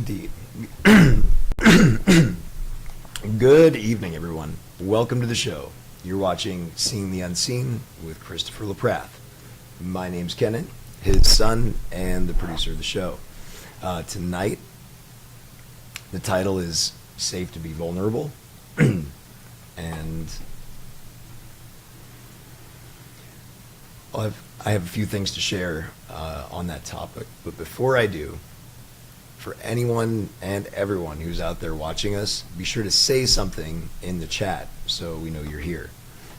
Indeed. Good evening, everyone. Welcome to the show. You're watching Seeing the Unseen with Christopher LaPrath. My name's Kenan, his son, and the producer of the show. Tonight, the title is Safe to be Vulnerable. And I have a few things to share on that topic. But before I do, for anyone and everyone who's out there watching us, be sure to say something in the chat so we know you're here.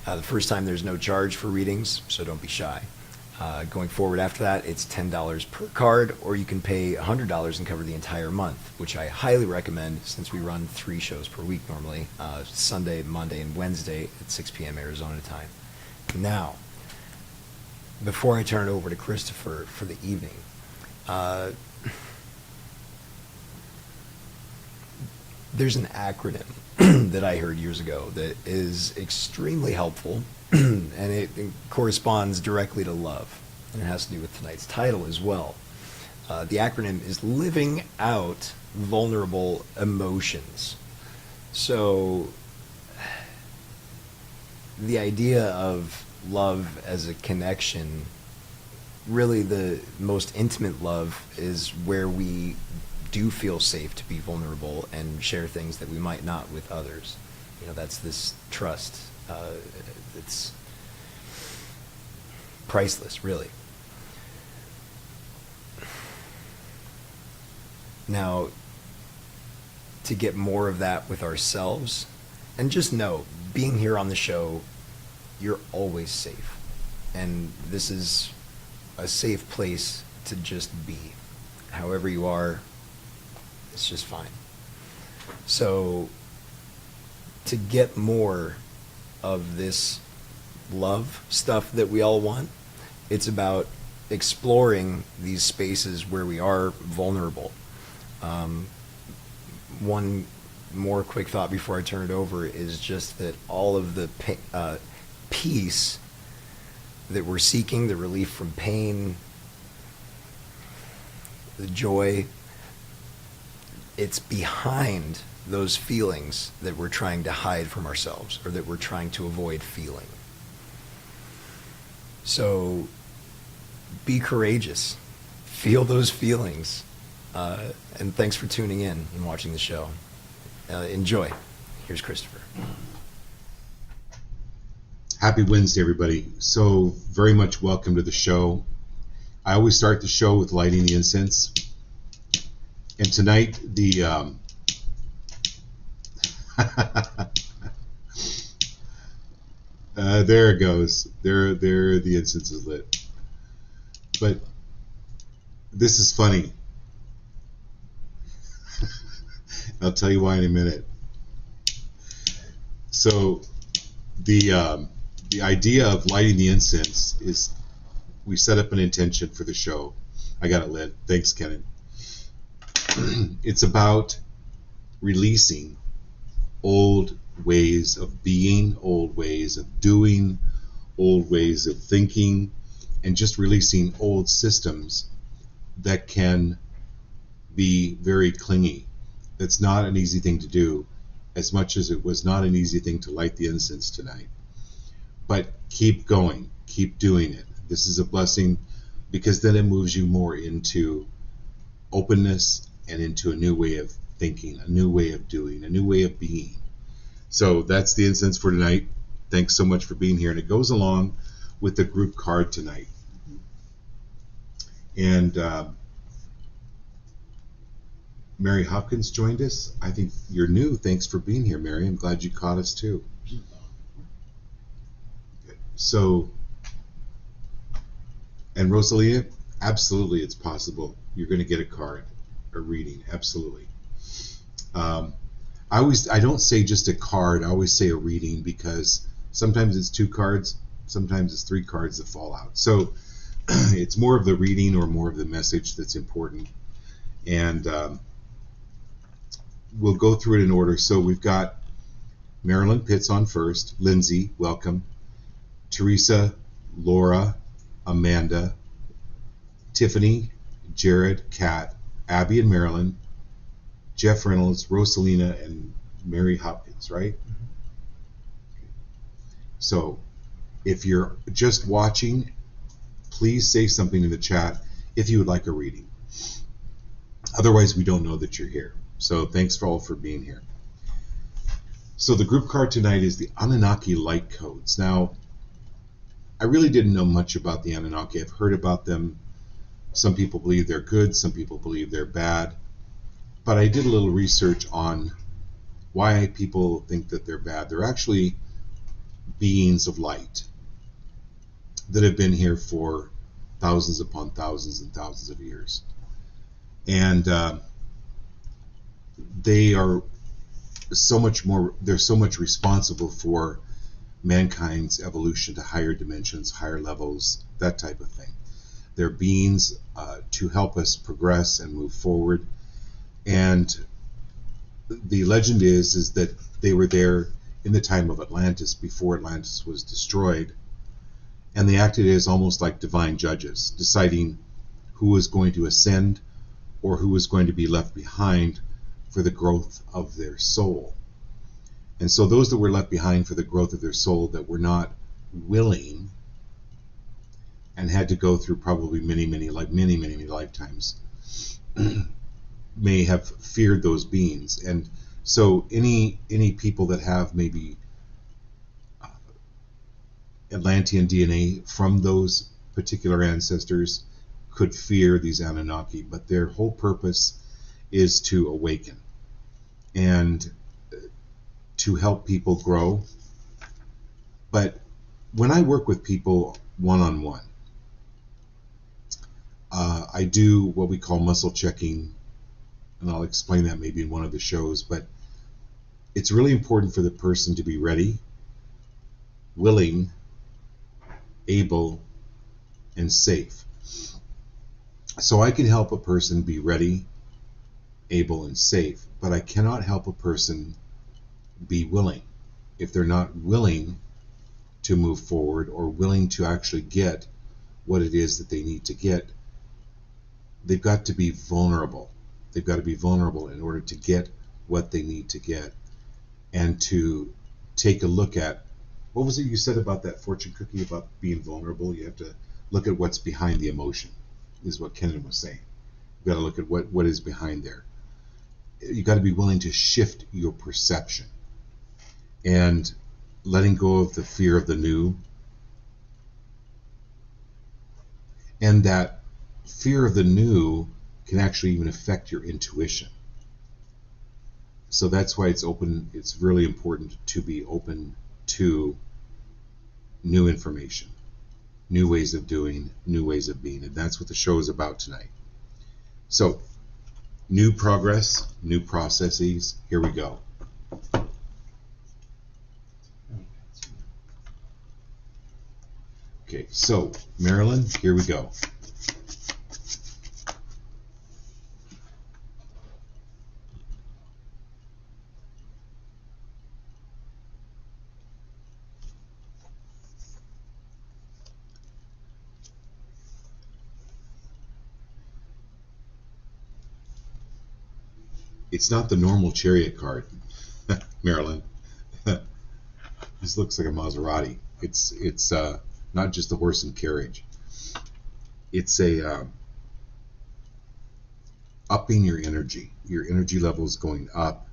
The first time there's no charge for readings, so don't be shy. Going forward after that, it's $10 per card, or you can pay $100 and cover the entire month, which I highly recommend since we run 3 shows per week normally, Sunday, Monday, and Wednesday at 6 p.m. Arizona time. Now, before I turn it over to Christopher for the evening, there's an acronym that I heard years ago that is extremely helpful, and it corresponds directly to love, and it has to do with tonight's title as well. The acronym is Living Out Vulnerable Emotions. So the idea of love as a connection, really the most intimate love is where we do feel safe to be vulnerable and share things that we might not with others. You know, that's this trust. It's priceless, really. Now, to get more of that with ourselves, and just know, being here on the show, you're always safe. And this is a safe place to just be. However you are, it's just fine. So, to get more of this love stuff that we all want, it's about exploring these spaces where we are vulnerable. One more quick thought before I turn it over is just that all of the peace that we're seeking, the relief from pain, the joy, it's behind those feelings that we're trying to hide from ourselves or that we're trying to avoid feeling. So be courageous, feel those feelings, and thanks for tuning in and watching the show. Enjoy. Here's Christopher. Happy Wednesday, everybody. So very much welcome to the show. I always start the show with lighting the incense. And tonight, there it goes. There the incense is lit. But this is funny. I'll tell you why in a minute. So the idea of lighting the incense is we set up an intention for the show. I got it lit. Thanks, Kenan. It's about releasing old ways of being, old ways of doing, old ways of thinking, and just releasing old systems that can be very clingy. That's not an easy thing to do, as much as it was not an easy thing to light the incense tonight. But keep going, keep doing it. This is a blessing because then it moves you more into openness and into a new way of thinking, a new way of doing, a new way of being. So that's the incense for tonight. Thanks so much for being here. And it goes along with the group card tonight. And Mary Hopkins joined us. I think you're new. Thanks for being here, Mary. I'm glad you caught us too. So, and Rosalia, absolutely it's possible you're going to get a card, a reading, absolutely. I don't say just a card, I always say a reading, because sometimes it's 2 cards, sometimes it's 3 cards that fall out. So it's more of the reading or more of the message that's important. And we'll go through it in order. So we've got Marilyn Pitts on first, Lindsay, welcome, Teresa, Laura, Amanda, Tiffany, Jared, Kat, Abby and Marilyn, Jeff Reynolds, Rosalina, and Mary Hopkins, right? So if you're just watching, please say something in the chat if you would like a reading. Otherwise, we don't know that you're here. So thanks for all for being here. So the group card tonight is the Anunnaki Light Codes. Now, I really didn't know much about the Anunnaki. I've heard about them. Some people believe they're good, some people believe they're bad. But I did a little research on why people think that they're bad. They're actually beings of light that have been here for thousands upon thousands and thousands of years. And they are so much more, they're so much responsible for mankind's evolution to higher dimensions, higher levels, that type of thing. They're beings to help us progress and move forward. And the legend is that they were there in the time of Atlantis, before Atlantis was destroyed, and they acted as almost like divine judges, deciding who was going to ascend or who was going to be left behind for the growth of their soul. And so those that were left behind for the growth of their soul, that were not willing and had to go through probably many lifetimes, may have feared those beings. And so any people that have maybe Atlantean DNA from those particular ancestors could fear these Anunnaki, but their whole purpose is to awaken and to help people grow. But when I work with people one-on-one, I do what we call muscle checking, and I'll explain that maybe in one of the shows, but it's really important for the person to be ready, willing, able, and safe. So I can help a person be ready, able, and safe, but I cannot help a person be willing. If they're not willing to move forward or willing to actually get what it is that they need to get, they've got to be vulnerable. They've got to be vulnerable in order to get what they need to get, and to take a look at, what was it you said about that fortune cookie about being vulnerable? You have to look at what's behind the emotion, is what Kenan was saying. You've got to look at what is behind there. You've got to be willing to shift your perception and letting go of the fear of the new. And that fear of the new can actually even affect your intuition. So that's why it's really important to be open to new information, new ways of doing, new ways of being. And that's what the show is about tonight. So, new progress, new processes, here we go. Okay, so Marilyn, here we go. It's not the normal Chariot card, Marilyn. This looks like a Maserati. It's not just a horse and carriage. It's a upping your energy. Your energy level is going up.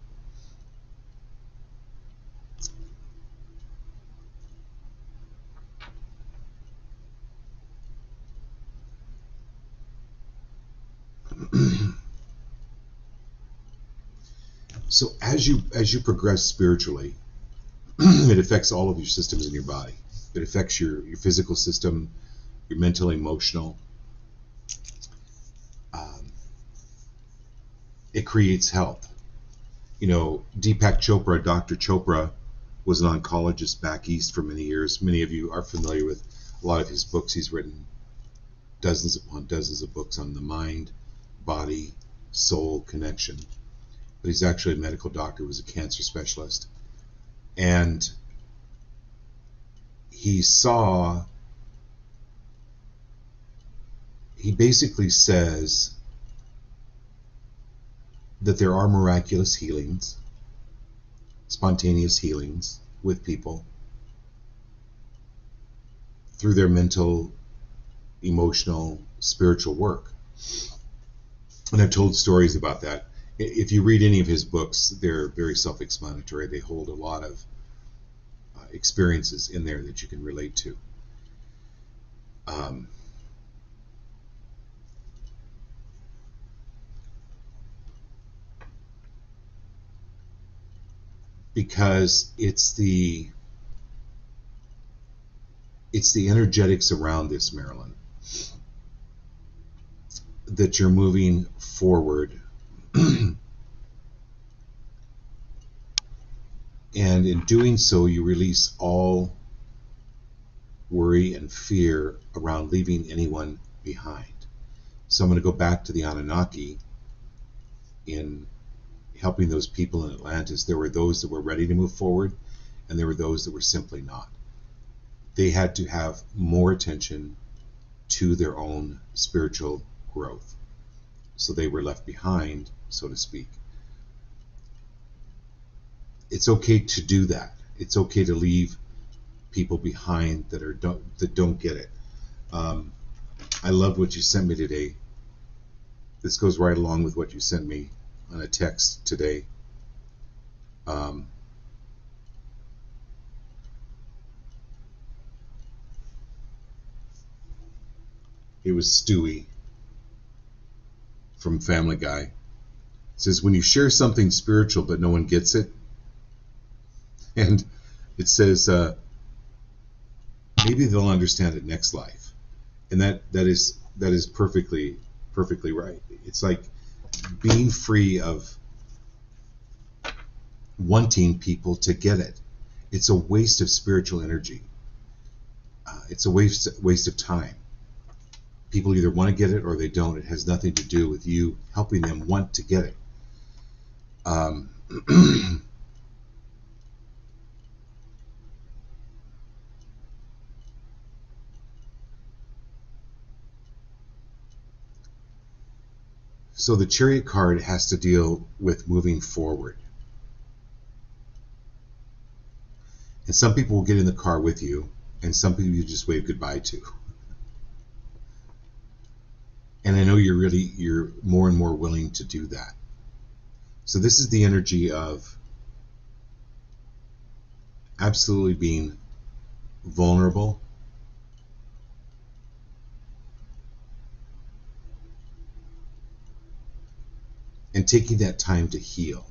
So as you progress spiritually, it affects all of your systems in your body. It affects your physical system, your mental, emotional. It creates health. You know, Deepak Chopra, Dr. Chopra, was an oncologist back east for many years. Many of you are familiar with a lot of his books. He's written dozens upon dozens of books on the mind, body, soul connection. But he's actually a medical doctor, was a cancer specialist. And he basically says that there are miraculous healings, spontaneous healings with people through their mental, emotional, spiritual work. And I've told stories about that. If you read any of his books, they're very self-explanatory. They hold a lot of experiences in there that you can relate to. Because it's the energetics around this, Marilyn, that you're moving forward. And in doing so, you release all worry and fear around leaving anyone behind. So I'm going to go back to the Anunnaki. In helping those people in Atlantis, there were those that were ready to move forward, and there were those that were simply not. They had to have more attention to their own spiritual growth. So they were left behind, so to speak. It's okay to do that. It's okay to leave people behind that don't get it. I love what you sent me today. This goes right along with what you sent me on a text today. It was Stewie from Family Guy. It says, when you share something spiritual but no one gets it, and it says, maybe they'll understand it next life. And that is perfectly right. It's like being free of wanting people to get it. It's a waste of spiritual energy. It's a waste of time. People either want to get it or they don't. It has nothing to do with you helping them want to get it. So the Chariot card has to deal with moving forward. And some people will get in the car with you, and some people you just wave goodbye to. And I know you're more and more willing to do that. So this is the energy of absolutely being vulnerable, and taking that time to heal.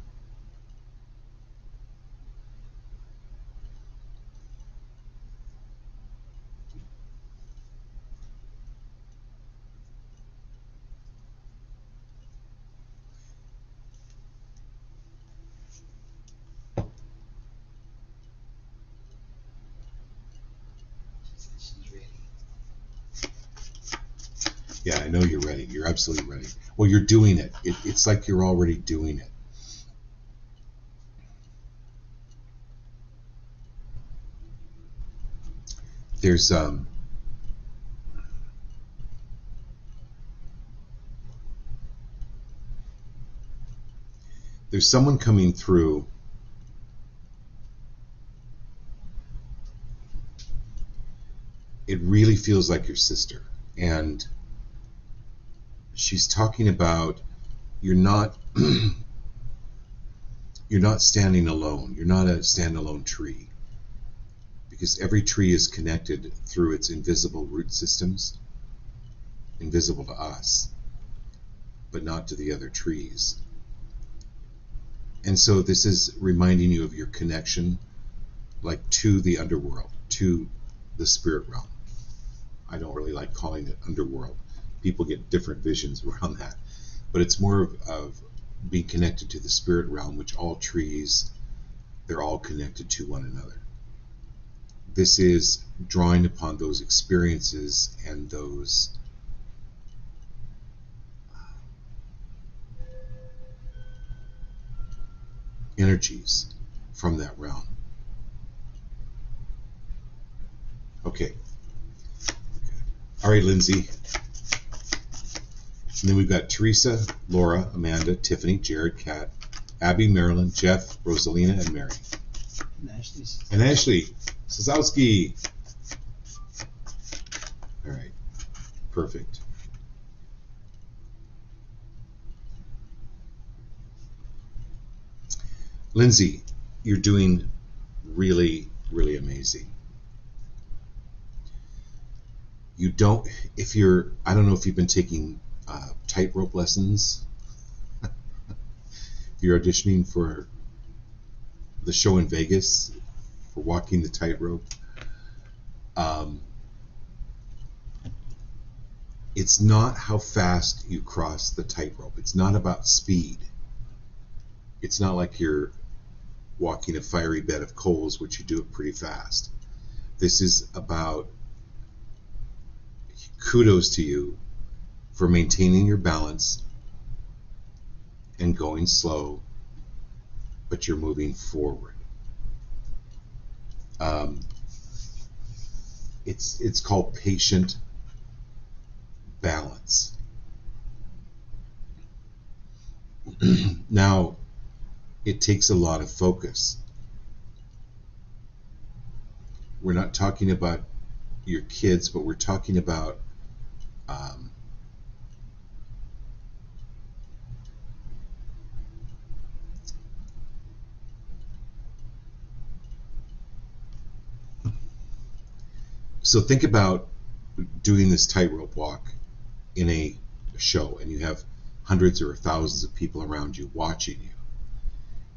Yeah, I know you're ready. You're absolutely ready. Well, you're doing it. It's like you're already doing it. There's someone coming through. It really feels like your sister, and she's talking about you're not standing alone. You're not a standalone tree, because every tree is connected through its invisible root systems, invisible to us, but not to the other trees. And so this is reminding you of your connection, like to the underworld, to the spirit realm. I don't really like calling it underworld. People get different visions around that. But it's more of being connected to the spirit realm, which all trees, they're all connected to one another. This is drawing upon those experiences and those energies from that realm. Okay. All right, Lindsay. And then we've got Teresa, Laura, Amanda, Tiffany, Jared, Kat, Abby, Marilyn, Jeff, Rosalina, and Mary. And Ashley Sazowski. All right, perfect. Lindsay, you're doing really, really amazing. You don't, if you're, I don't know if you've been taking tightrope lessons. If you're auditioning for the show in Vegas for walking the tightrope, it's not how fast you cross the tightrope. It's not about speed. It's not like you're walking a fiery bed of coals, which you do it pretty fast. This is about kudos to you for maintaining your balance and going slow, but you're moving forward. It's called patient balance. Now, it takes a lot of focus. We're not talking about your kids, but we're talking about so think about doing this tightrope walk in a show, and you have hundreds or thousands of people around you watching you.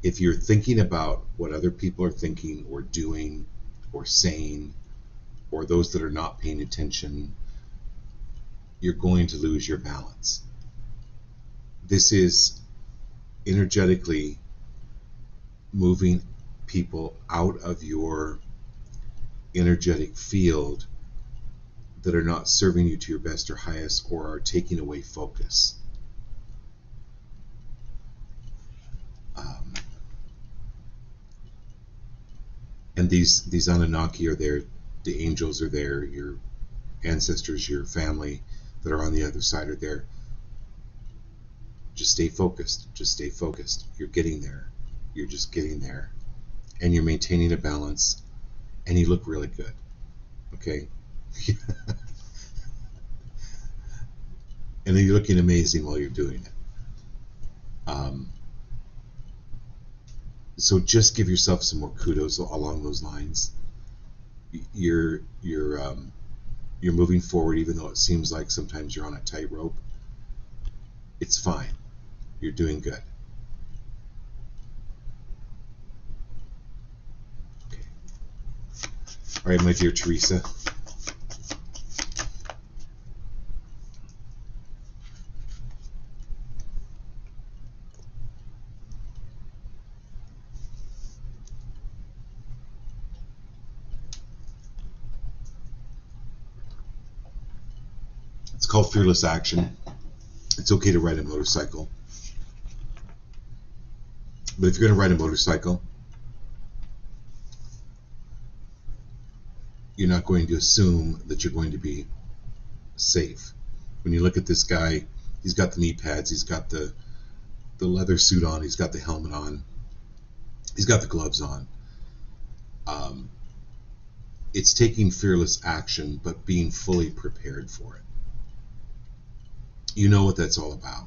If you're thinking about what other people are thinking or doing or saying, or those that are not paying attention, you're going to lose your balance. This is energetically moving people out of your energetic field that are not serving you to your best or highest, or are taking away focus. And these Anunnaki are there, the angels are there, your ancestors, your family that are on the other side are there. Just stay focused. Just stay focused. You're getting there. You're just getting there. And you're maintaining a balance, and you look really good. Okay? And then you're looking amazing while you're doing it. So just give yourself some more kudos along those lines. You're moving forward, even though it seems like sometimes you're on a tightrope. It's fine. You're doing good. Okay. All right, my dear Teresa. It's called fearless action. It's okay to ride a motorcycle. But if you're going to ride a motorcycle, you're not going to assume that you're going to be safe. When you look at this guy, he's got the knee pads, he's got the leather suit on, he's got the helmet on, he's got the gloves on. It's taking fearless action, but being fully prepared for it. You know what that's all about.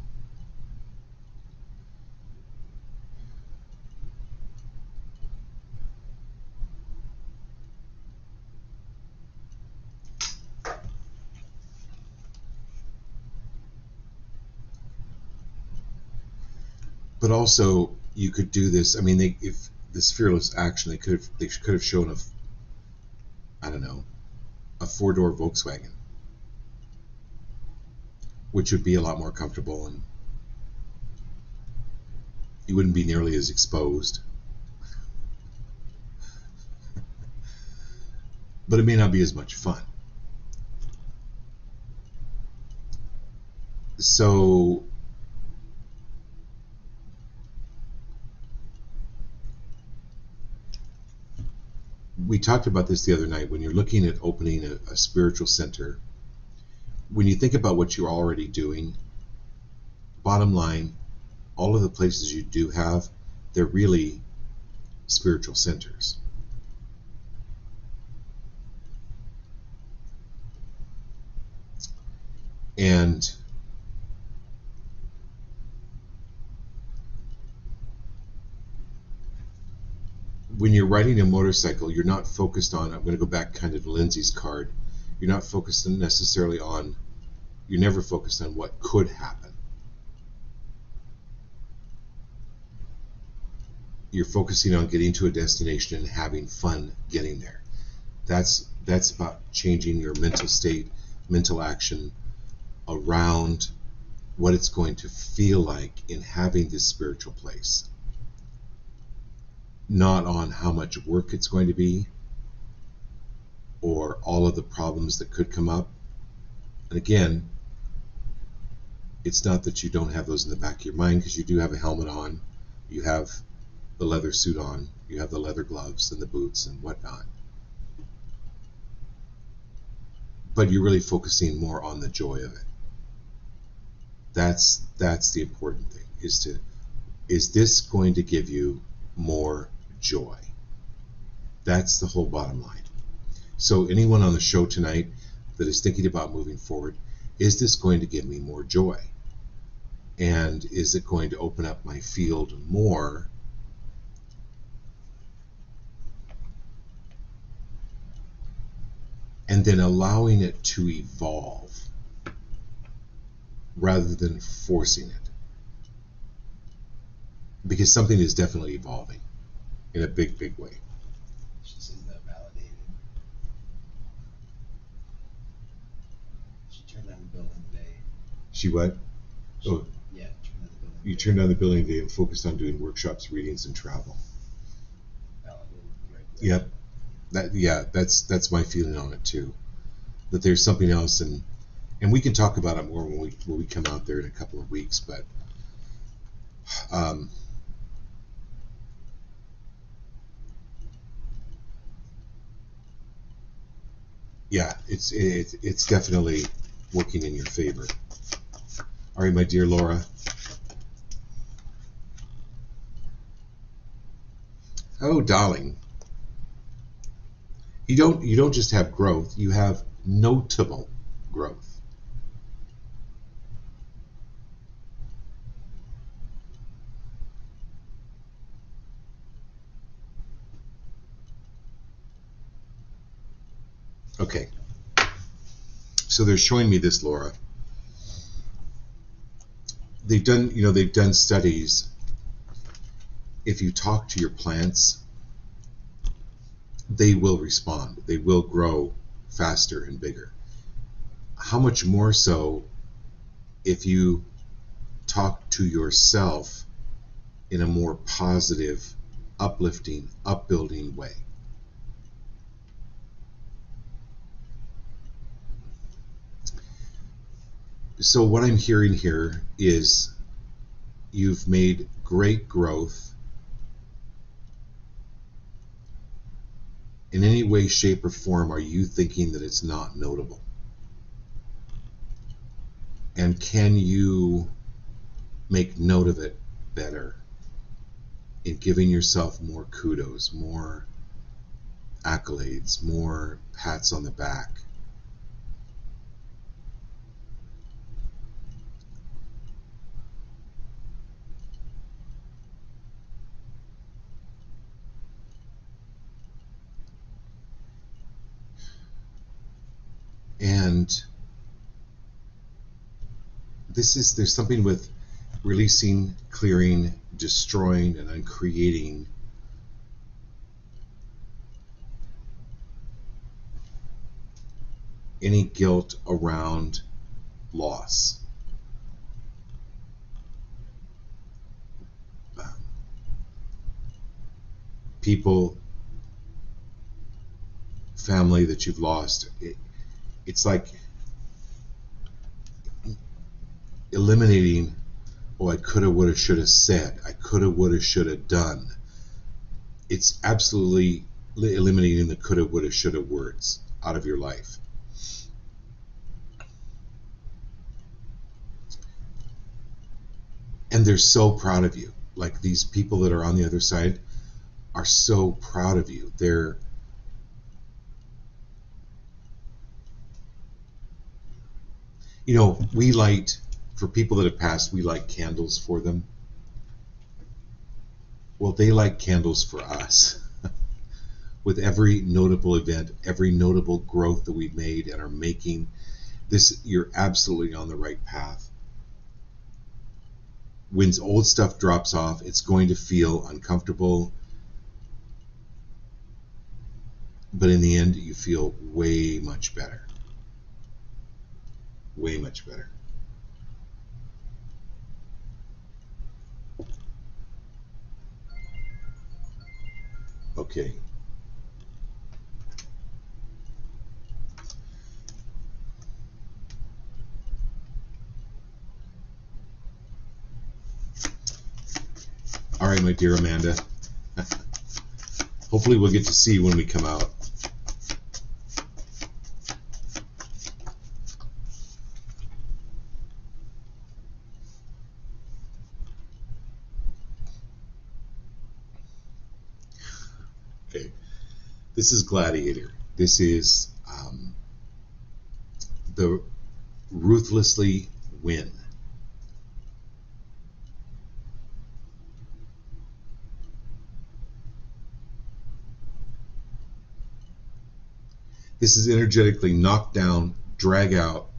But also, you could do this. I mean, if this fearless action, they could have shown I don't know, a 4-door Volkswagen, which would be a lot more comfortable, and you wouldn't be nearly as exposed. But it may not be as much fun. So we talked about this the other night. When you're looking at opening a spiritual center, when you think about what you're already doing, bottom line, all of the places you do have, they're really spiritual centers. And when you're riding a motorcycle, you're not focused on, I'm going to go back kind of to Lindsay's card, you're not focused necessarily on, you're never focused on what could happen. You're focusing on getting to a destination and having fun getting there. That's about changing your mental state, mental action around what it's going to feel like in having this spiritual place. Not on how much work it's going to be or all of the problems that could come up. And again, it's not that you don't have those in the back of your mind, because you do have a helmet on, you have the leather suit on, you have the leather gloves and the boots and whatnot. But you're really focusing more on the joy of it. That's the important thing, is this going to give you more joy? That's the whole bottom line. So anyone on the show tonight that is thinking about moving forward, is this going to give me more joy? And is it going to open up my field more? And then allowing it to evolve rather than forcing it. Because something is definitely evolving in a big, big way. She says that validated. She turned on the building today. She what? Oh, Yeah, turned on the building. you turned on the building today and focused on doing workshops, readings, and travel. Validated right there. Yep. That's my feeling on it too. That there's something else, and we can talk about it more when we come out there in a couple of weeks. But yeah, it's definitely working in your favor. All right, my dear Laura. Oh, darling. You don't just have growth, you have notable growth. Okay. So they're showing me this, Laura. They've done studies. If you talk to your plants, they will respond. They will grow faster and bigger. How much more so if you talk to yourself in a more positive, uplifting, upbuilding way? So what I'm hearing here is you've made great growth. In any way, shape, or form, are you thinking that it's not notable? And can you make note of it better in giving yourself more kudos, more accolades, more pats on the back? And there's something with releasing, clearing, destroying, and uncreating any guilt around loss. People, family that you've lost, it's like eliminating, oh, I coulda, woulda, shoulda said, I coulda, woulda, shoulda done. It's absolutely eliminating the coulda, woulda, shoulda words out of your life. and they're so proud of you. Like, these people that are on the other side are so proud of you. They're, you know, we light, for people that have passed, we light candles for them. Well, they light candles for us. With every notable event, every notable growth that we've made and are making, this, you're absolutely on the right path. When old stuff drops off, it's going to feel uncomfortable, but in the end, you feel way much better. Way much better. Okay. All right, my dear Amanda. Hopefully we'll get to see you when we come out. Okay. This is Gladiator. This is the ruthlessly win. This is energetically knock down, drag out.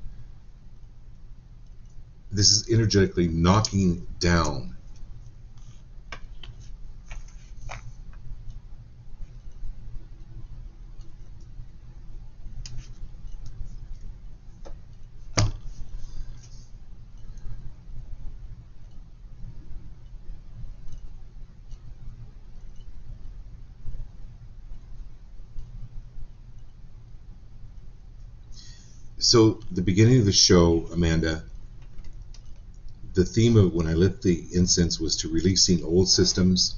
This is energetically knocking down. So the beginning of the show, Amanda, the theme of when I lit the incense was to releasing old systems,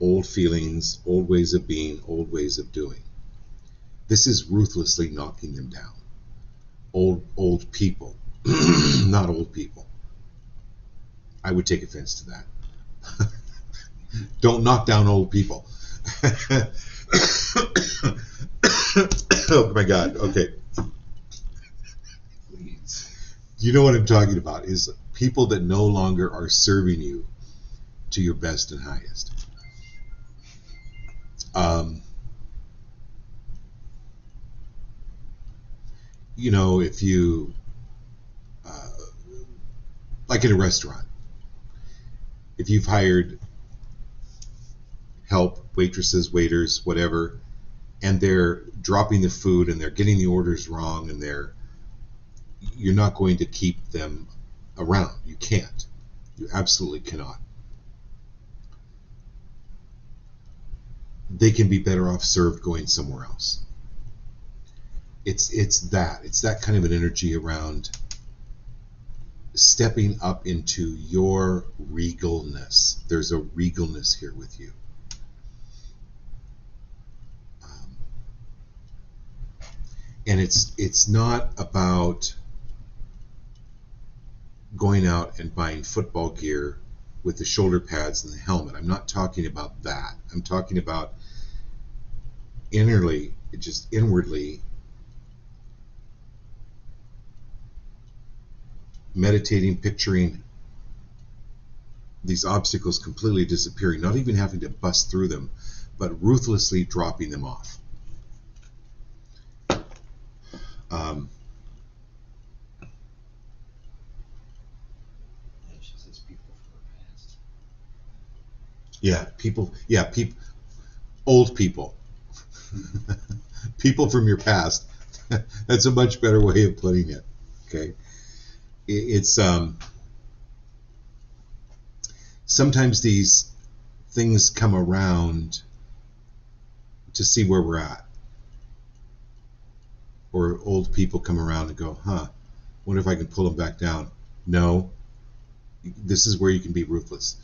old feelings, old ways of being, old ways of doing. This is ruthlessly knocking them down. Old people, not old people. I would take offense to that. Don't knock down old people. Oh my God, okay. You know what I'm talking about, is people that no longer are serving you to your best and highest. You know, if you, like in a restaurant, if you've hired help, waitresses, waiters, whatever, and they're dropping the food and they're getting the orders wrong and you're not going to keep them around. You can't. You absolutely cannot. They can be better off served going somewhere else. It's that kind of an energy around stepping up into your regalness. There's a regalness here with you. And it's not about going out and buying football gear with the shoulder pads and the helmet. I'm not talking about that. I'm talking about inwardly meditating, picturing these obstacles completely disappearing, not even having to bust through them, but ruthlessly dropping them off. She says people from her past. People, old people. People from your past. That's a much better way of putting it. Okay. It's sometimes these things come around to see where we're at. Or old people come around and go, wonder if I can pull them back down. No. This is where you can be ruthless.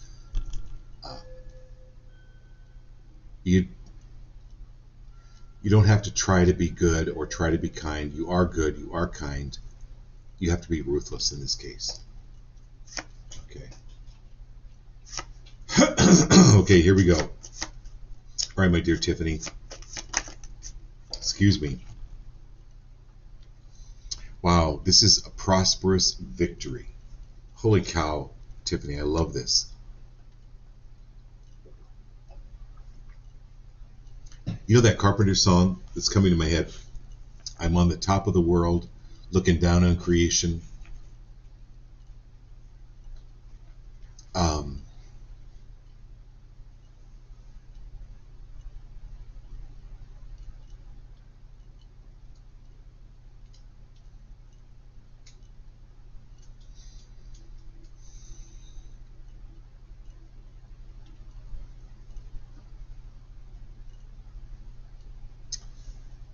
You don't have to try to be good or try to be kind. You are good. You are kind. You have to be ruthless in this case. Okay. Okay, here we go. All right, my dear Tiffany. Excuse me. Wow, this is a prosperous victory. Holy cow, Tiffany, I love this. You know that Carpenter song that's coming to my head? I'm on the top of the world, looking down on creation.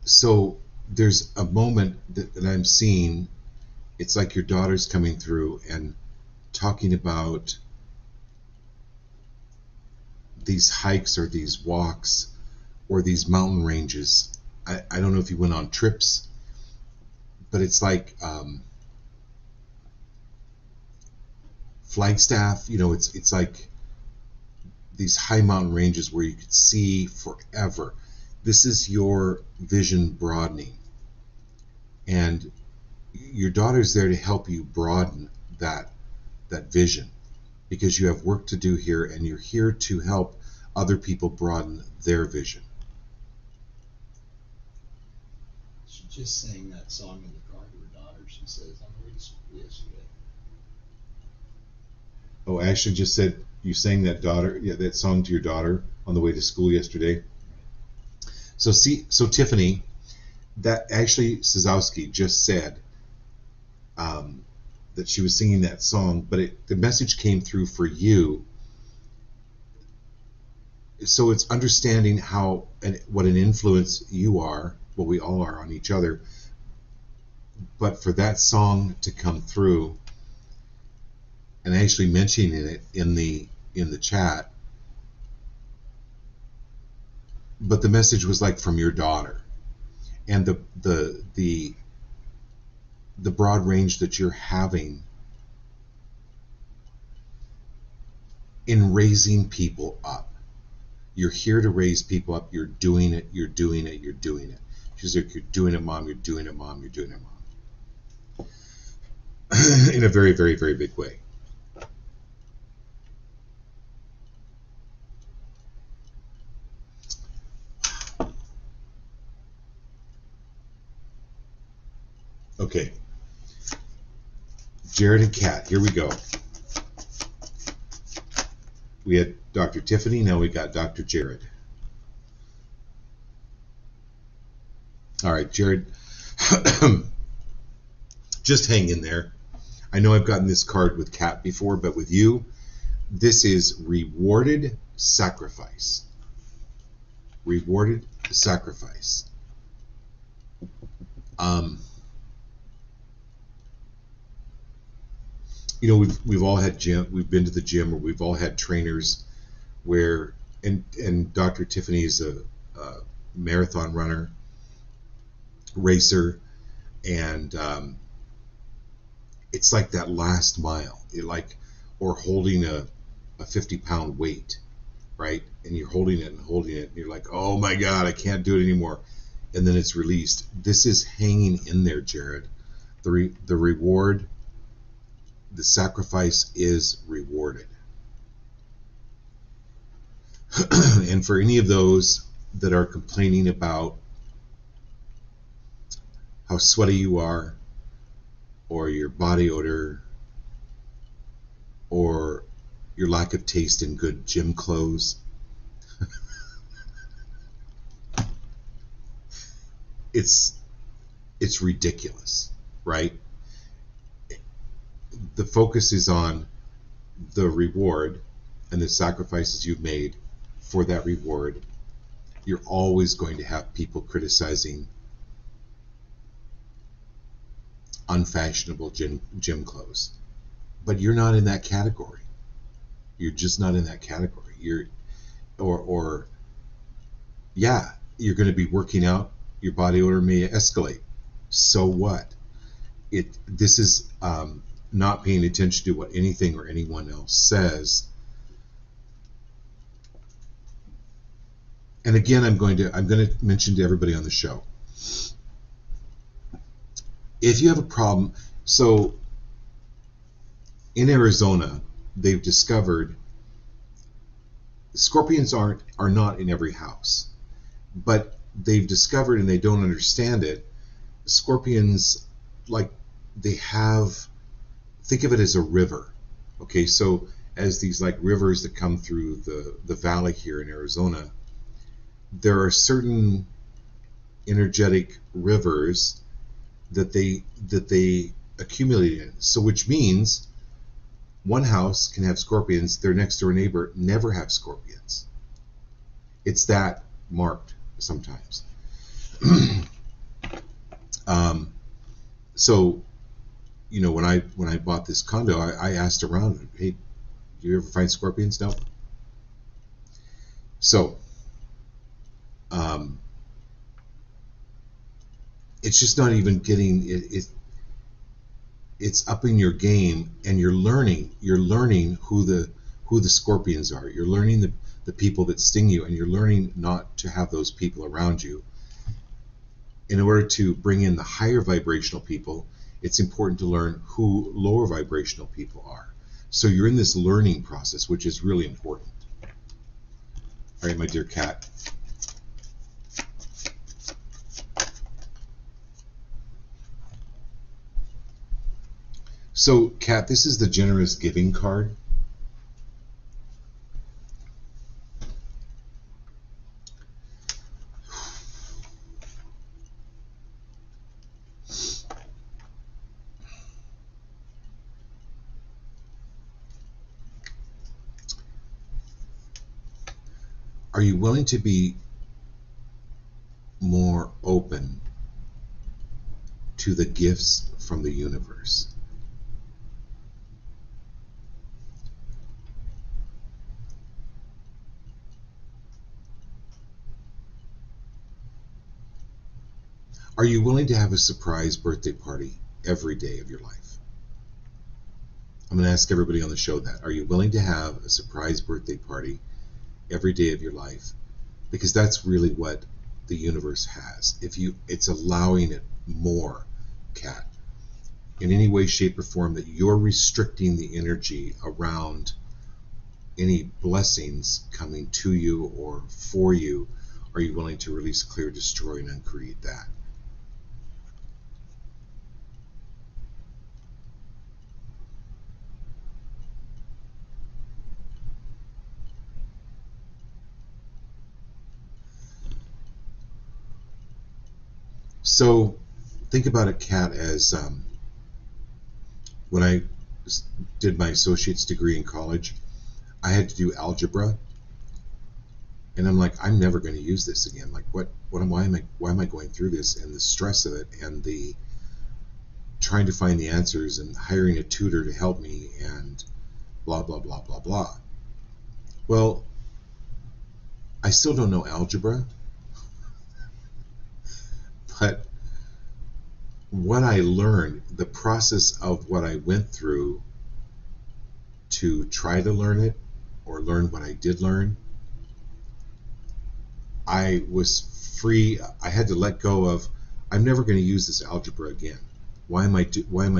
So there's a moment that I'm seeing. It's like your daughter's coming through and talking about these hikes or these walks or these mountain ranges. I don't know if you went on trips, but it's like Flagstaff, you know, it's like these high mountain ranges where you could see forever. This is your vision broadening, and your daughter's there to help you broaden that vision, because you have work to do here, and you're here to help other people broaden their vision. She just sang that song in the car to her daughter. She says, on the way to school yesterday. Oh, Ashley just said you sang that song to your daughter on the way to school yesterday. So Tiffany, that Ashley Sazowski just said that she was singing that song, but the message came through for you. So it's understanding how and what an influence you are, what we all are on each other. But for that song to come through, and actually mentioning it in the chat, but the message was like from your daughter, and the broad range that you're having in raising people up. You're here to raise people up. You're doing it. You're doing it. You're doing it. She's like, you're doing it, Mom. You're doing it, Mom. You're doing it, Mom. In a very, very, very big way. Okay. Jared and Kat, here we go. We had Dr. Tiffany, now we got Dr. Jared. All right, Jared, just hang in there. I know I've gotten this card with Kat before, but with you, this is rewarded sacrifice. Rewarded sacrifice. You know, we've all had we've been to the gym, or we've all had trainers where, and Dr. Tiffany is a marathon runner, racer, and it's like that last mile, or holding a 50-pound weight, right? And you're holding it, and you're like, oh my God, I can't do it anymore. And then it's released. This is hanging in there, Jared. The reward, the sacrifice is rewarded. And for any of those that are complaining about how sweaty you are, or your body odor, or your lack of taste in good gym clothes, it's ridiculous, right? The focus is on the reward and the sacrifices you've made for that reward. You're always going to have people criticizing unfashionable gym clothes, but you're not in that category. You're just not in that category. You're going to be working out. Your body odor may escalate. So what? This is not paying attention to what anything or anyone else says. And again, I'm going to mention to everybody on the show, if you have a problem, so in Arizona, they've discovered scorpions are not in every house, but they've discovered, and they don't understand it, scorpions, like, they have, think of it as a river. Okay, so as these like rivers that come through the valley here in Arizona, there are certain energetic rivers that they accumulate in. So which means one house can have scorpions, their next door neighbor never have scorpions. It's that marked sometimes. So, you know, when I bought this condo, I asked around, hey, do you ever find scorpions? No. So, it's just not even getting it. It's upping your game, and you're learning who the scorpions are. You're learning the people that sting you, and you're learning not to have those people around you. In order to bring in the higher vibrational people, it's important to learn who lower vibrational people are. So you're in this learning process, which is really important. All right, my dear cat. So, Kat, this is the generous giving card. Are you willing to be more open to the gifts from the universe? Are you willing to have a surprise birthday party every day of your life? I'm going to ask everybody on the show that. Are you willing to have a surprise birthday party every day of your life? Because that's really what the universe has. It's allowing it more, Kat. In any way, shape, or form that you're restricting the energy around any blessings coming to you or for you, are you willing to release, clear, destroy, and uncreate that? So think about it, Kat, as when I did my associate's degree in college, I had to do algebra, and I'm like, I'm never going to use this again. Like, why am I going through this, and the stress of it, and the trying to find the answers, and hiring a tutor to help me, and blah blah blah blah blah. Well, I still don't know algebra, but what I learned, the process of what I went through to try to learn it, or learn what I did learn, I was free. I had to let go of, I'm never going to use this algebra again. Why am I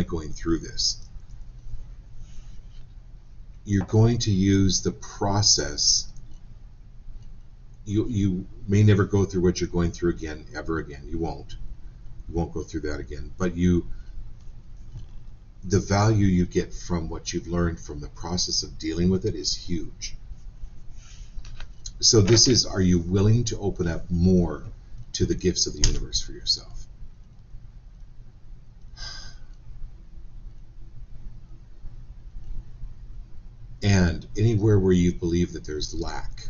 going through this? You're going to use the process. You may never go through what you're going through again, ever again. You won't go through that again. But the value you get from what you've learned from the process of dealing with it is huge. So this is, are you willing to open up more to the gifts of the universe for yourself? And anywhere where you believe that there's lack,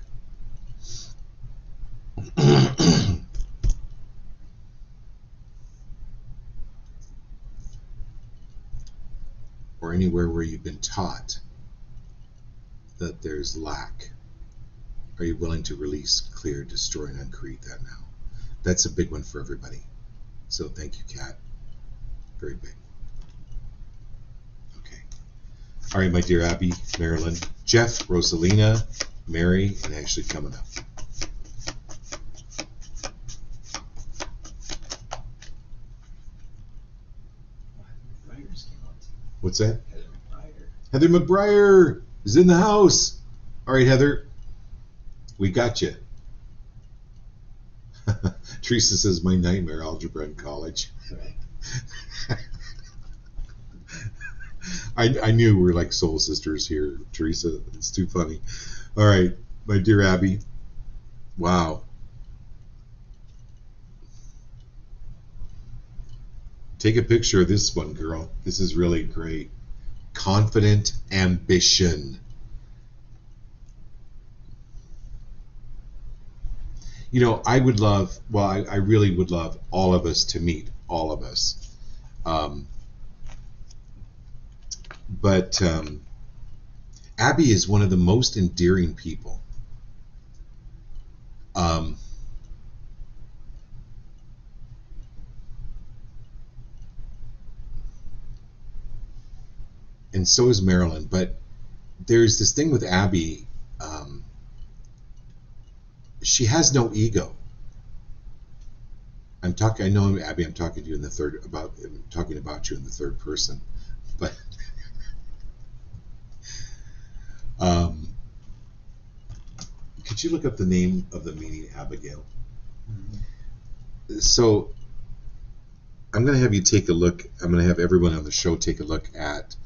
or anywhere where you've been taught that there's lack, are you willing to release, clear, destroy, and uncreate that now? That's a big one for everybody. So thank you, Kat. Very big. Okay. All right, my dear Abby, Marilyn, Jeff, Rosalina, Mary, and Ashley coming up. What's that? Heather McBride. Heather McBrier is in the house. All right, Heather, we got you. Teresa says, my nightmare, algebra in college. Right. I knew we were like soul sisters here, Teresa. It's too funny. All right, my dear Abby. Wow. Take a picture of this one, girl. This is really great. Confident ambition. You know, I would love, well, I really would love all of us to meet all of us. But Abby is one of the most endearing people. And so is Marilyn. But there's this thing with Abby. She has no ego. I know, Abby, I'm talking to you I'm talking about you in the third person. But could you look up the name of the meeting, Abigail? Mm-hmm. So I'm going to have you take a look. I'm going to have everyone on the show take a look at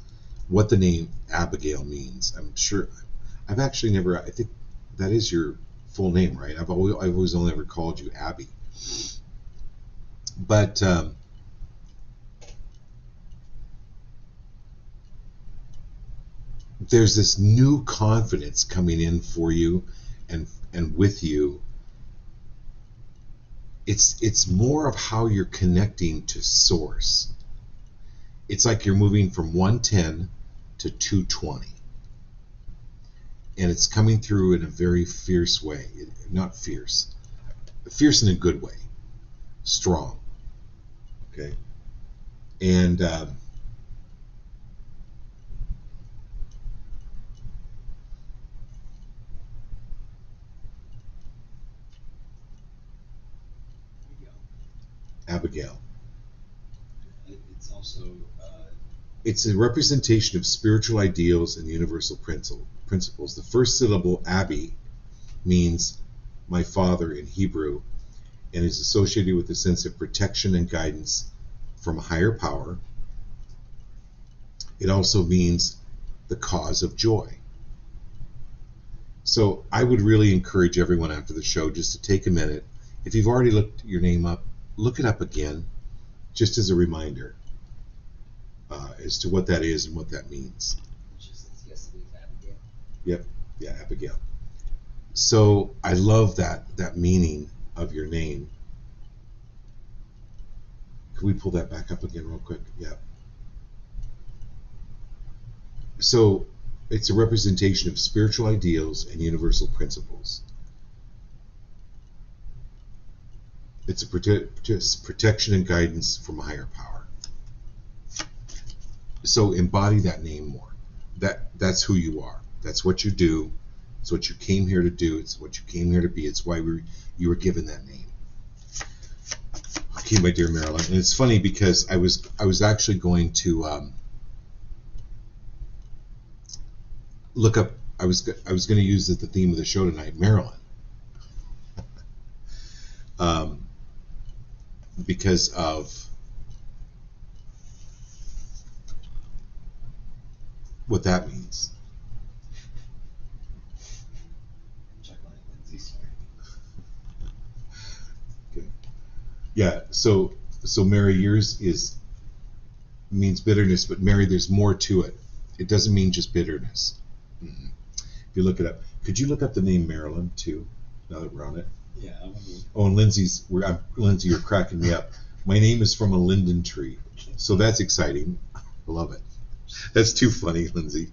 what the name Abigail means. I'm sure I've actually never. I think that is your full name, right? I've always only ever called you Abby. But there's this new confidence coming in for you and with you. It's more of how you're connecting to source. It's like you're moving from 110 to 220. And it's coming through in a very fierce way. Not fierce. Fierce in a good way. Strong. Okay? And Abigail. It's also it's a representation of spiritual ideals and universal principles. The first syllable, Abi, means my father in Hebrew, and is associated with a sense of protection and guidance from a higher power. It also means the cause of joy. So I would really encourage everyone after the show just to take a minute. If you've already looked your name up, look it up again, just as a reminder as to what that is and what that means. Abigail. Yep, yeah, Abigail. So I love that meaning of your name. Can we pull that back up again real quick? Yeah. So it's a representation of spiritual ideals and universal principles. It's a protection and guidance from a higher power. So embody that name more. That's who you are. That's what you do. It's what you came here to do. It's what you came here to be. It's why you were given that name. Okay, my dear Marilyn. And it's funny because I was actually going to look up. I was going to use as the theme of the show tonight, Marilyn. Because of what that means. Okay. Yeah, so Mary, yours means bitterness, but Mary, there's more to it. It doesn't mean just bitterness. Mm-hmm. If you look it up, could you look up the name Marilyn too? Now that we're on it. Yeah. Oh, and Lindsay, you're cracking me up. My name is from a linden tree, so that's exciting. I love it. That's too funny, Lindsay.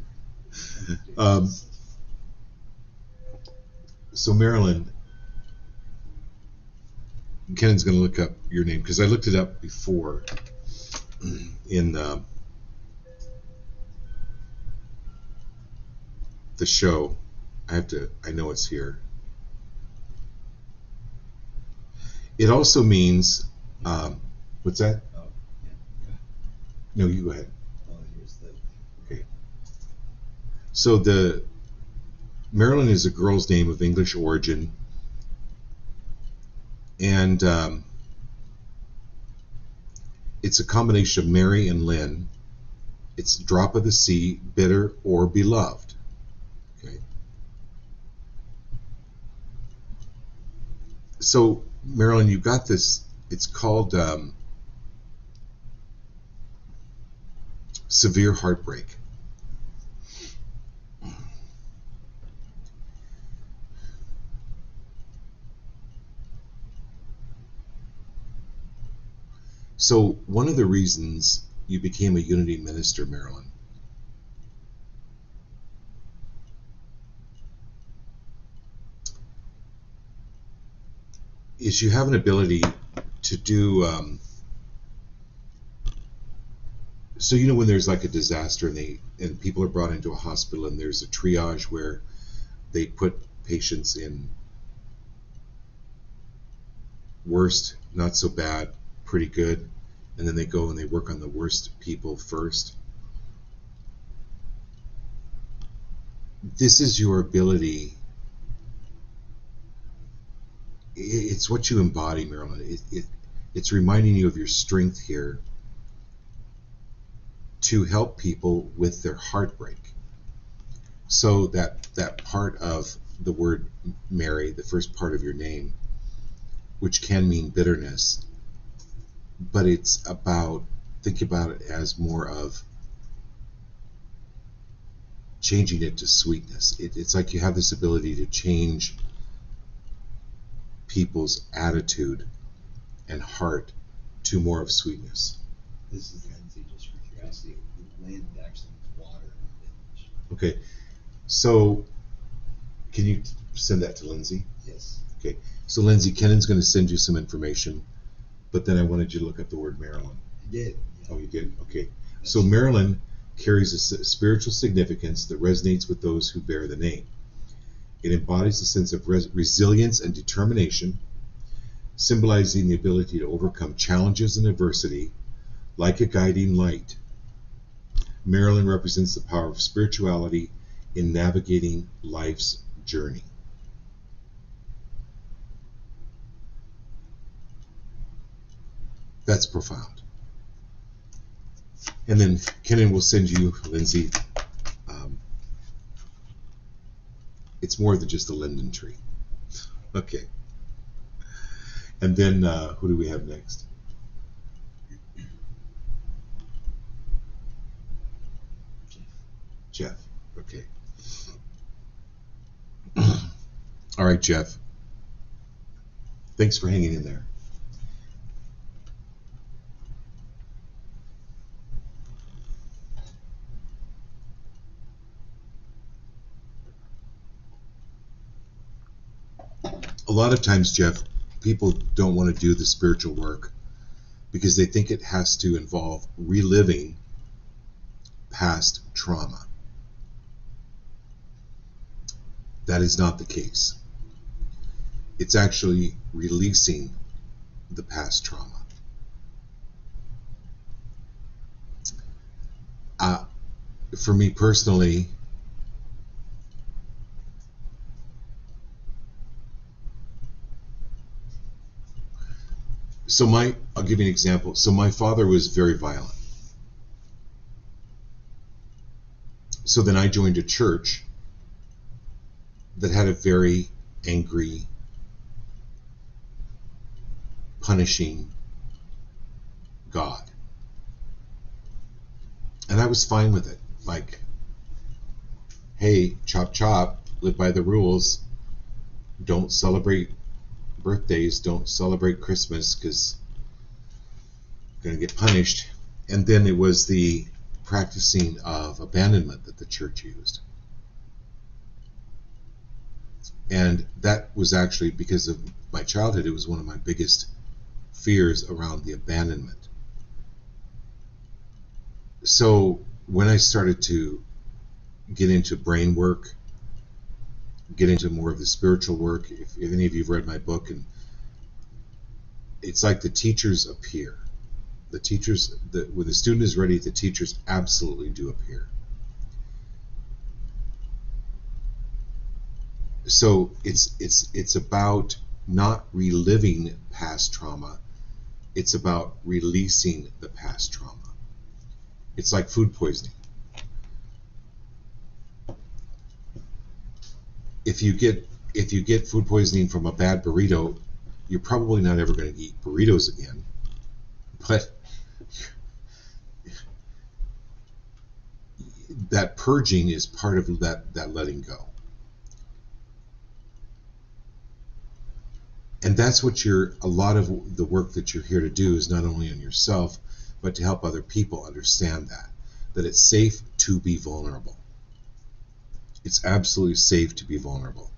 So Marilyn, Kennan's going to look up your name because I looked it up before in the show. I know it's here. It also means, what's that? Oh, yeah. No, you go ahead. Oh, here's the So the Marilyn is a girl's name of English origin, and it's a combination of Mary and Lynn. It's drop of the sea, bitter, or beloved. Okay. So Marilyn, you've got this. It's called severe heartbreak. So one of the reasons you became a Unity minister, Marilyn, is you have an ability to do, so you know when there's like a disaster and people are brought into a hospital and there's a triage where they put patients in worst, not so bad, pretty good, and then they go and they work on the worst people first. This is your ability. It's what you embody, Marilyn. It's reminding you of your strength here to help people with their heartbreak. So that part of the word Mary, the first part of your name, which can mean bitterness, but it's about, think about it as more of changing it to sweetness. It's like you have this ability to change people's attitude and heart to more of sweetness. This is Lindsay, just for curiosity. Land actually with water in the village. Okay, so can you send that to Lindsay? Yes. Okay, so Lindsay, Kennan's going to send you some information, but then I wanted you to look up the word Marilyn. I did. Oh, you did? Okay. So Marilyn carries a spiritual significance that resonates with those who bear the name. It embodies a sense of resilience and determination, symbolizing the ability to overcome challenges and adversity like a guiding light. Marilyn represents the power of spirituality in navigating life's journey. That's profound. And then Kenan will send you, Lindsay, it's more than just a linden tree. Okay. And then who do we have next? Jeff. Okay. All right, Jeff. Thanks for hanging in there. A lot of times, Jeff, people don't want to do the spiritual work because they think it has to involve reliving past trauma. That is not the case. It's actually releasing the past trauma. For me personally, I'll give you an example. So my father was very violent. So then I joined a church that had a very angry, punishing God. And I was fine with it. Like, hey, chop chop, live by the rules. Don't celebrate birthdays, don't celebrate Christmas because you're going to get punished. And then it was the practicing of abandonment that the church used. And that was actually because of my childhood, it was one of my biggest fears around the abandonment. So when I started to get into brain work, get into more of the spiritual work, if any of you have read my book, and it's like the teachers appear. The teachers, when the student is ready, the teachers absolutely do appear. So it's about not reliving past trauma. It's about releasing the past trauma. It's like food poisoning. If you get food poisoning from a bad burrito, you're probably not ever going to eat burritos again. But that purging is part of that letting go. And that's what a lot of the work that you're here to do is not only on yourself, but to help other people understand that it's safe to be vulnerable. It's absolutely safe to be vulnerable.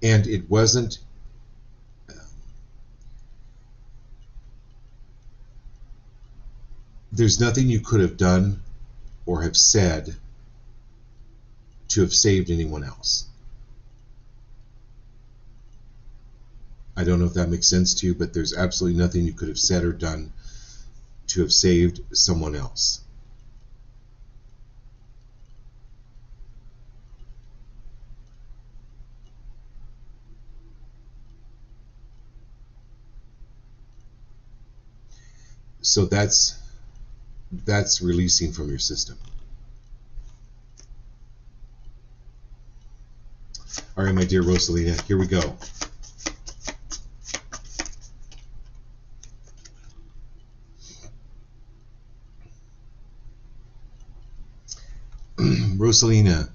And it wasn't, there's nothing you could have done or have said to have saved anyone else. I don't know if that makes sense to you, but there's absolutely nothing you could have said or done to have saved someone else. So that's releasing from your system. All right, my dear Rosalina, here we go. Rosalina,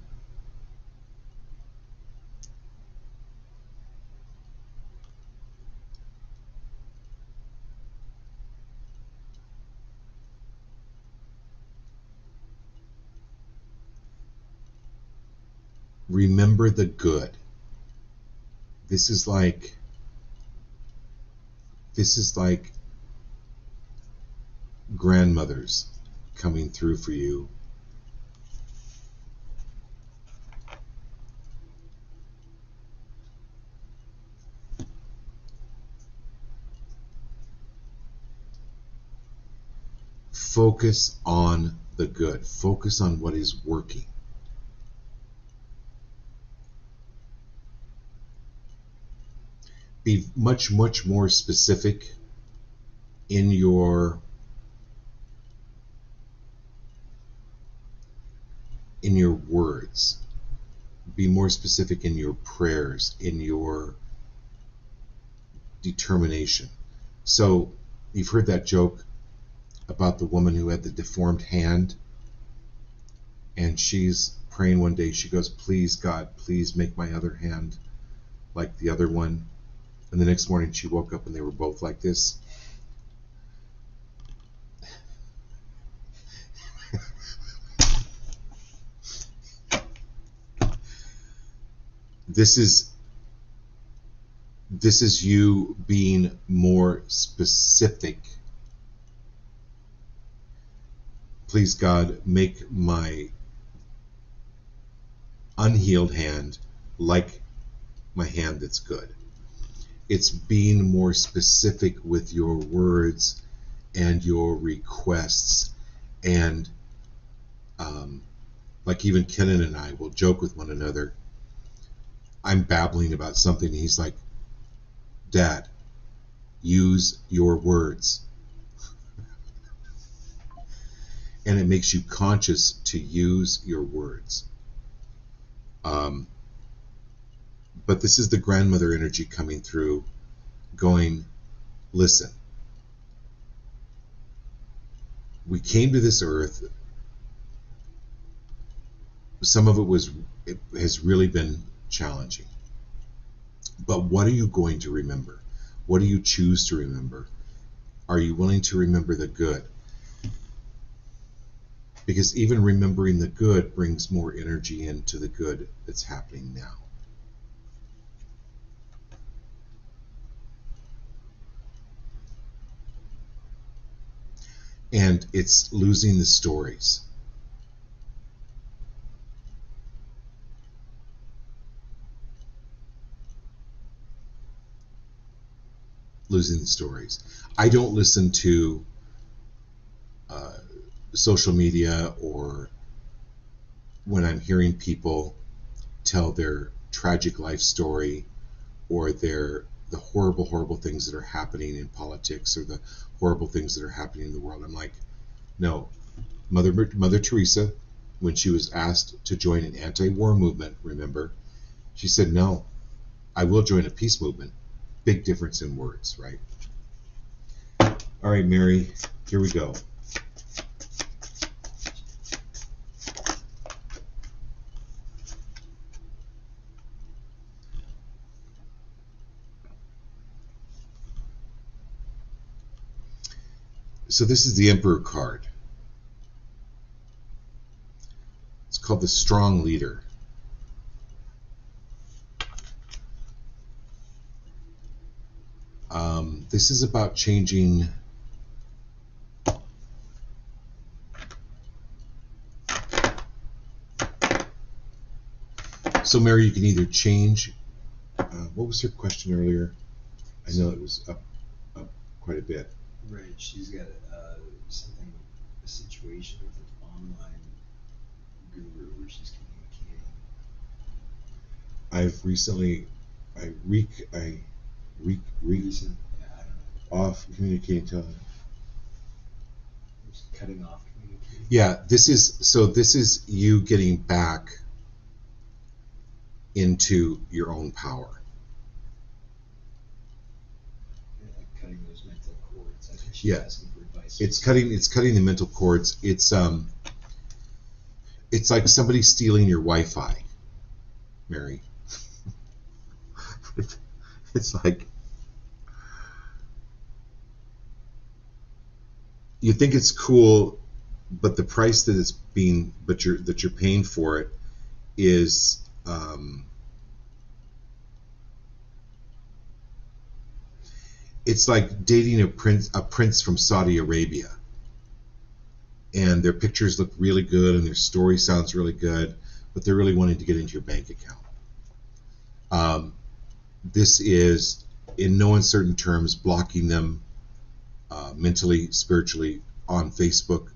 remember the good. This is like grandmothers coming through for you. Focus on the good. Focus on what is working. Be much, much more specific in your words. Be more specific in your prayers, in your determination. So you've heard that joke about the woman who had the deformed hand, and she's praying one day. She goes, "Please, God, please make my other hand like the other one." And the next morning she woke up and they were both like this. This is you being more specific. Please, God, make my unhealed hand like my hand that's good. It's being more specific with your words and your requests. And like even Kenan and I will joke with one another. I'm babbling about something and he's like, "Dad, use your words." And it makes you conscious to use your words. But this is the grandmother energy coming through, going, listen, we came to this earth. Some of it has really been challenging. But what are you going to remember? What do you choose to remember? Are you willing to remember the good? Because even remembering the good brings more energy into the good that's happening now. And it's losing the stories. losing the stories. I don't listen to social media, or when I'm hearing people tell their tragic life story, or the horrible things that are happening in politics, or the horrible things that are happening in the world. I'm like, no. Mother Teresa, when she was asked to join an anti-war movement, remember, she said, no, I will join a peace movement. Big difference in words, right? All right, Mary, here we go. So this is the Emperor card. It's called the Strong Leader. This is about changing so Mary, you can either change what was her question earlier? I know it was up quite a bit. Right, she's got something, a situation with an online guru where she's communicating. I've recently, Recent, yeah, I don't know. off communicating to. Just cutting off communicating. Yeah, this is you getting back into your own power. Yeah, like cutting those mental cords. I think she's Yeah. asking for advice. It's cutting the mental cords. It's like somebody stealing your Wi-Fi, Mary. It's like you think it's cool, but the price that you're paying for it is it's like dating a prince from Saudi Arabia, and their pictures look really good and their story sounds really good, but they're really wanting to get into your bank account. This is, in no uncertain terms, blocking them mentally, spiritually, on Facebook,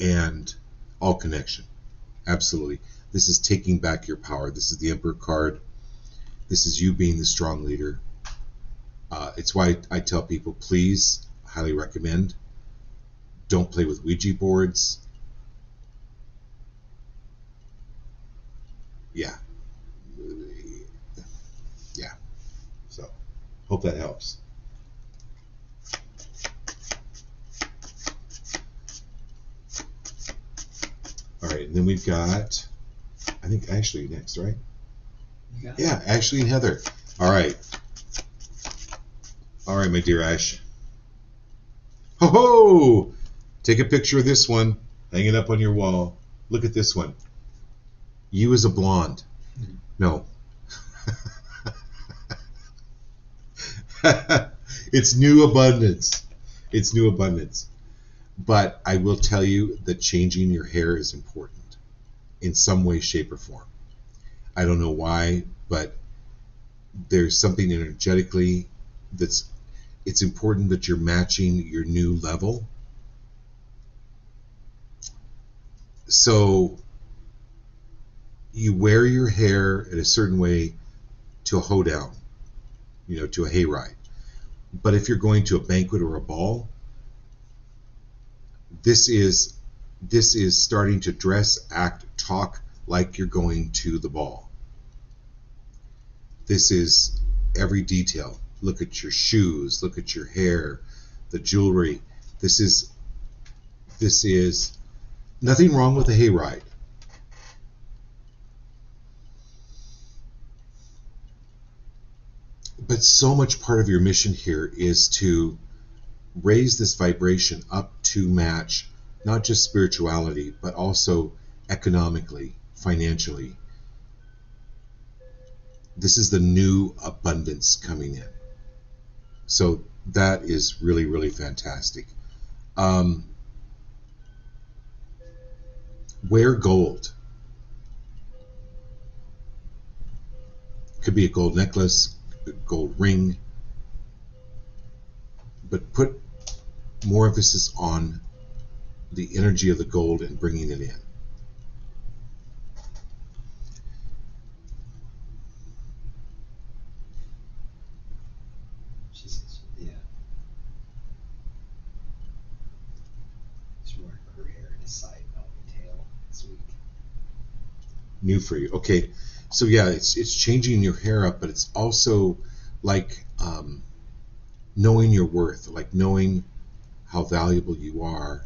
and all connection. Absolutely. This is taking back your power. This is the Emperor card. This is you being the strong leader. It's why I tell people, please, highly recommend, don't play with Ouija boards. Yeah. Yeah. So, hope that helps. All right, and then we've got, I think Ashley next, right? You got it? Yeah, Ashley and Heather. All right. All right, my dear Ash. Ho ho! Take a picture of this one. Hang it up on your wall. Look at this one. You as a blonde. No. It's new abundance. It's new abundance. But I will tell you that changing your hair is important in some way, shape, or form. I don't know why, but there's something energetically it's important that you're matching your new level. So you wear your hair in a certain way to a hoedown, to a hayride. But if you're going to a banquet or a ball, this is starting to dress, act, talk like you're going to the ball. This is every detail. Look at your shoes, look at your hair, the jewelry. This is nothing wrong with a hayride. But so much part of your mission here is to raise this vibration up to match not just spirituality, but also economically, financially. This is the new abundance coming in. So that is really, really fantastic. Wear gold. Could be a gold necklace, a gold ring. but put more emphasis on the energy of the gold and bringing it in. She says, yeah. She's wearing her hair in a side ponytail this week. New for you. Okay, so yeah, it's changing your hair up, but it's also like knowing your worth, like knowing how valuable you are,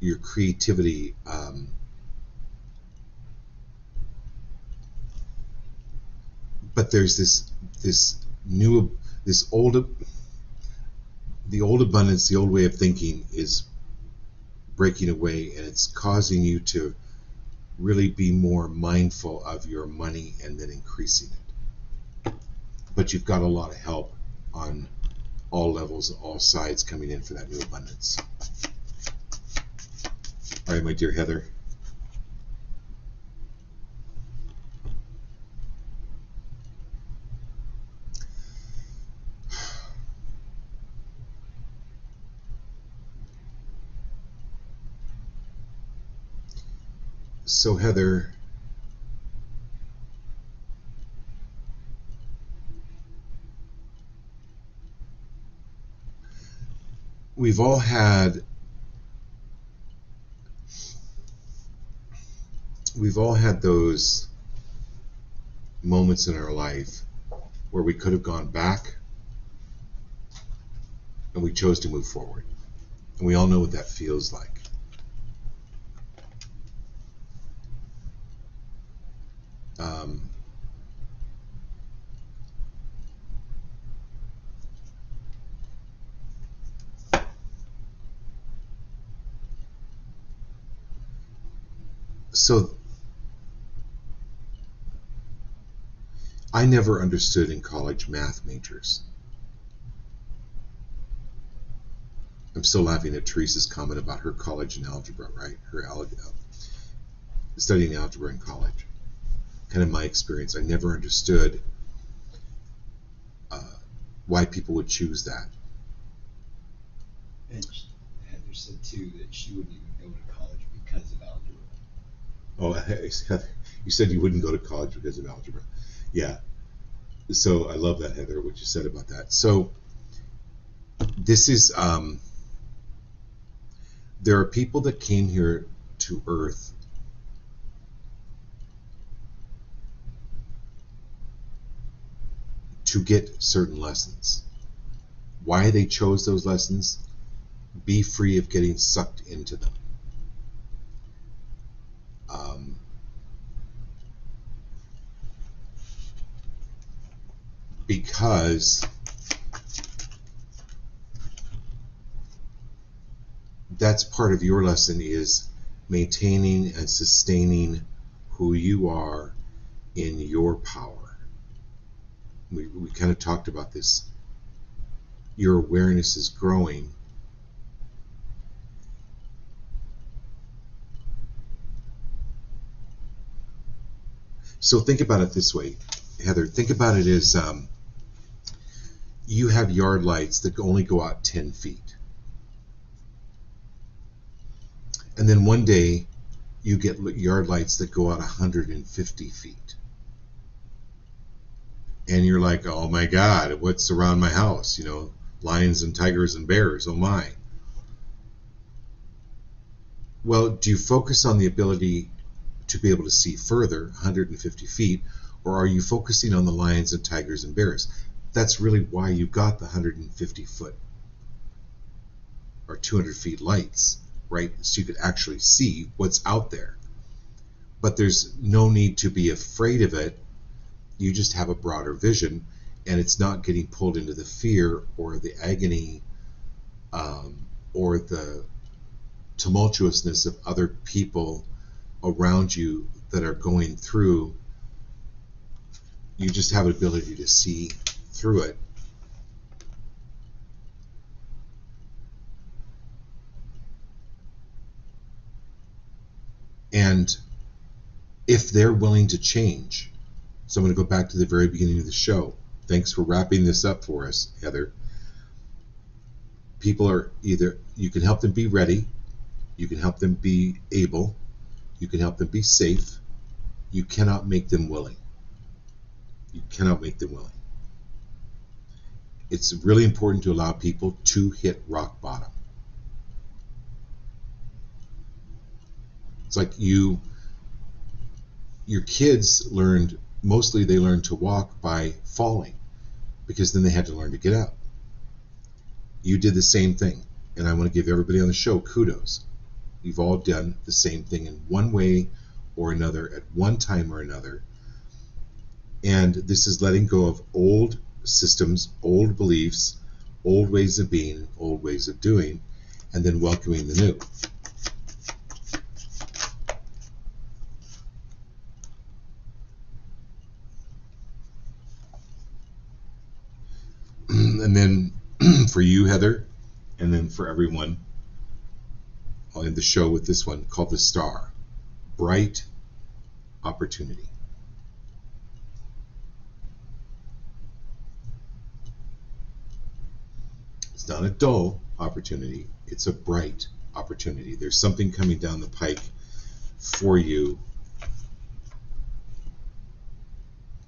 your creativity. But there's this the old abundance, the old way of thinking is breaking away, and it's causing you to really be more mindful of your money and then increasing it. But you've got a lot of help on all levels, all sides coming in for that new abundance. All right, my dear Heather. So Heather, we've all had those moments in our life where we could have gone back and we chose to move forward. And we all know what that feels like. So I never understood in college math majors. I'm still laughing at Teresa's comment about her college in algebra, right? Her studying algebra in college. Kind of my experience. I never understood why people would choose that. And Heather said too that she wouldn't even go to college because of algebra. Oh, Heather, you said you wouldn't go to college because of algebra. Yeah. So I love that, Heather, what you said about that. So this is, there are people that came here to Earth to get certain lessons. Why they chose those lessons? Be free of getting sucked into them. Because that's part of your lesson, is maintaining and sustaining who you are in your power. We kind of talked about this. Your awareness is growing. So think about it this way, Heather. Think about it as you have yard lights that only go out 10 feet. And then one day you get yard lights that go out 150 feet. And you're like, oh my God, what's around my house? You know, lions and tigers and bears, oh my. Well, do you focus on the ability to be able to see further, 150 feet, or are you focusing on the lions and tigers and bears? That's really why you got the 150 foot or 200 feet lights, right? So you could actually see what's out there. But there's no need to be afraid of it. You just have a broader vision, and it's not getting pulled into the fear or the agony or the tumultuousness of other people around you that are going through. You just have an ability to see through it. And if they're willing to change, so I'm going to go back to the very beginning of the show. Thanks for wrapping this up for us, Heather. people are either, you can help them be ready, you can help them be able, you can help them be safe. You cannot make them willing. You cannot make them willing. It's really important to allow people to hit rock bottom. It's like your kids mostly they learned to walk by falling, because then they had to learn to get up. You did the same thing, and I want to give everybody on the show kudos. You've all done the same thing in one way or another at one time or another. And this is letting go of old systems, old beliefs, old ways of being, old ways of doing, and then welcoming the new. And then for you, Heather, and then for everyone, I'll end the show with this one called The Star. Bright opportunity. It's not a dull opportunity, it's a bright opportunity. There's something coming down the pike for you.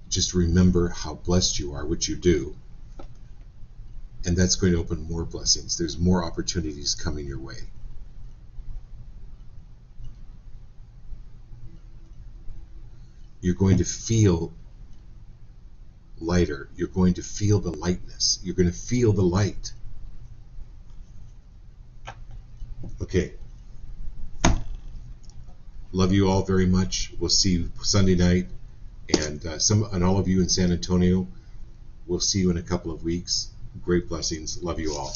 Just remember how blessed you are, what you do. And that's going to open more blessings. There's more opportunities coming your way. You're going to feel lighter. You're going to feel the lightness. You're going to feel the light. Okay. Love you all very much. We'll see you Sunday night. And all of you in San Antonio, we'll see you in a couple of weeks. Great blessings. Love you all.